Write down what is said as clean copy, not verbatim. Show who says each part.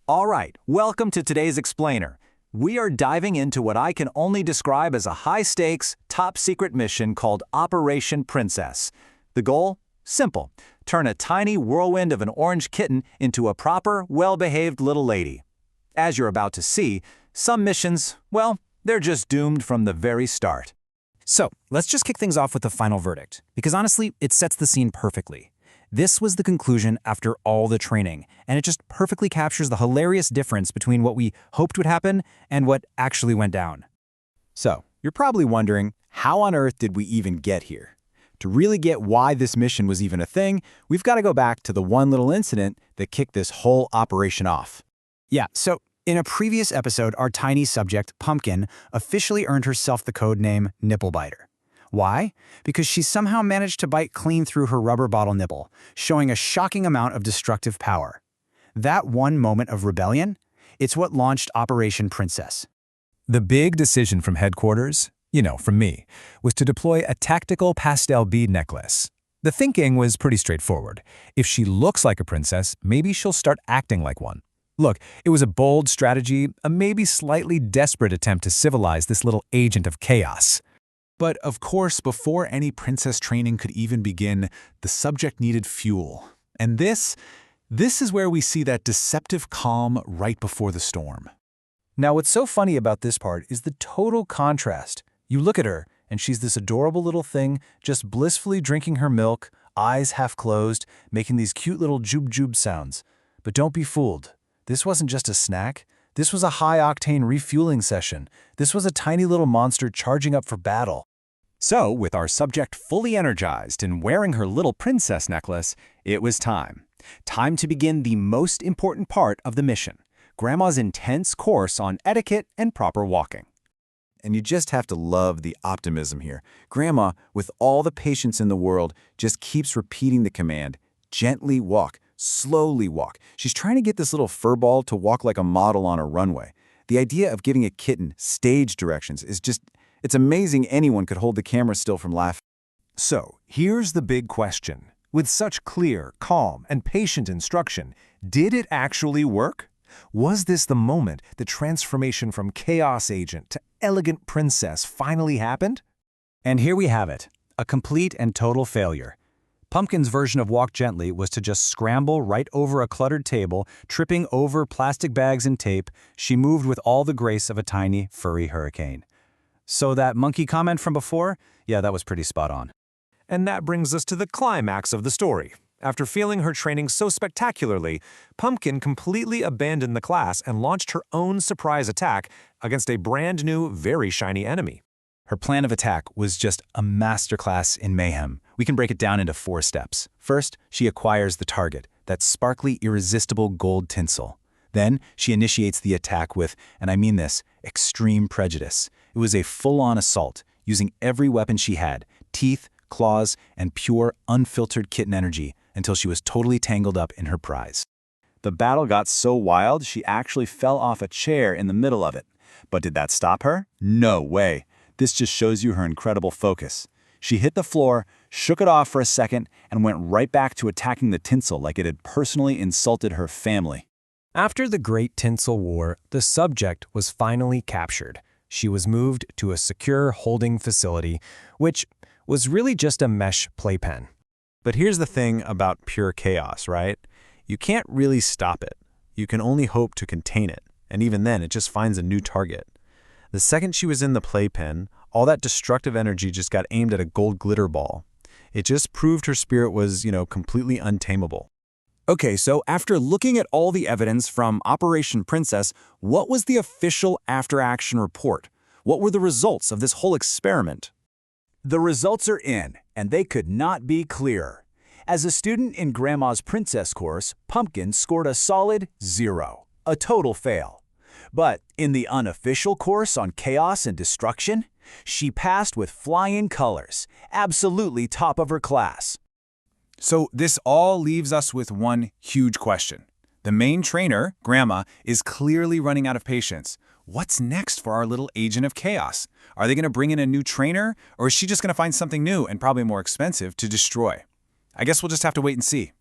Speaker 1: All right, welcome to today's explainer. We are diving into what I can only describe as a high-stakes, top-secret mission called Operation Princess. The goal? Simple. Turn a tiny whirlwind of an orange kitten into a proper, well-behaved little lady. As you're about to see, some missions, well, they're just doomed from the very start.
Speaker 2: So, let's just kick things off with the final verdict, because honestly, it sets the scene perfectly. This was the conclusion after all the training, and it just perfectly captures the hilarious difference between what we hoped would happen and what actually went down.
Speaker 3: So, you're probably wondering, how on earth did we even get here? To really get why this mission was even a thing, we've got to go back to the one little incident that kicked this whole operation off.
Speaker 2: Yeah, so in a previous episode, our tiny subject, Pumpkin, officially earned herself the code name Nipple Biter. Why? Because she somehow managed to bite clean through her rubber bottle nipple, showing a shocking amount of destructive power. That one moment of rebellion, it's what launched Operation Princess.
Speaker 4: The big decision from headquarters, from me, was to deploy a tactical pastel bead necklace. The thinking was pretty straightforward. If she looks like a princess, maybe she'll start acting like one. Look, it was a bold strategy, a maybe slightly desperate attempt to civilize this little agent of chaos.
Speaker 5: But of course, before any princess training could even begin, the subject needed fuel. And this is where we see that deceptive calm right before the storm.
Speaker 1: Now, what's so funny about this part is the total contrast. You look at her, and she's this adorable little thing, just blissfully drinking her milk, eyes half closed, making these cute little joob-joob sounds. But don't be fooled. This wasn't just a snack. This was a high-octane refueling session. This was a tiny little monster charging up for battle.
Speaker 3: So, with our subject fully energized and wearing her little princess necklace, it was time. Time to begin the most important part of the mission, Grandma's intense course on etiquette and proper walking.
Speaker 6: And you just have to love the optimism here. Grandma, with all the patience in the world, just keeps repeating the command, gently walk, slowly walk. She's trying to get this little furball to walk like a model on a runway. The idea of giving a kitten stage directions is just, it's amazing anyone could hold the camera still from laughing.
Speaker 7: So, here's the big question. With such clear, calm, and patient instruction, did it actually work? Was this the moment the transformation from chaos agent to elegant princess finally happened?
Speaker 2: And here we have it, a complete and total failure. Pumpkin's version of Walk Gently was to just scramble right over a cluttered table, tripping over plastic bags and tape. She moved with all the grace of a tiny, furry hurricane. So that monkey comment from before? Yeah, that was pretty spot on.
Speaker 7: And that brings us to the climax of the story. After failing her training so spectacularly, Pumpkin completely abandoned the class and launched her own surprise attack against a brand new, very shiny enemy.
Speaker 3: Her plan of attack was just a masterclass in mayhem. We can break it down into 4 steps. First, she acquires the target, that sparkly, irresistible gold tinsel. Then, she initiates the attack with, and I mean this, extreme prejudice. It was a full-on assault, using every weapon she had, teeth, claws, and pure, unfiltered kitten energy, until she was totally tangled up in her prize.
Speaker 6: The battle got so wild, she actually fell off a chair in the middle of it. But did that stop her? No way. This just shows you her incredible focus. She hit the floor, shook it off for a second, and went right back to attacking the tinsel like it had personally insulted her family.
Speaker 4: After the Great Tinsel War, the subject was finally captured. She was moved to a secure holding facility, which was really just a mesh playpen.
Speaker 5: But here's the thing about pure chaos, right? You can't really stop it. You can only hope to contain it, and even then, it just finds a new target. The second she was in the playpen, all that destructive energy just got aimed at a gold glitter ball. It just proved her spirit was, completely untamable.
Speaker 1: Okay, so after looking at all the evidence from Operation Princess, what was the official after-action report? What were the results of this whole experiment? The results are in, and they could not be clearer. As a student in Grandma's Princess course, Pumpkin scored a solid 0, a total fail. But in the unofficial course on chaos and destruction, she passed with flying colors, absolutely top of her class.
Speaker 3: So this all leaves us with one huge question. The main trainer, Grandma, is clearly running out of patience. What's next for our little agent of chaos? Are they going to bring in a new trainer, or is she just going to find something new and probably more expensive to destroy? I guess we'll just have to wait and see.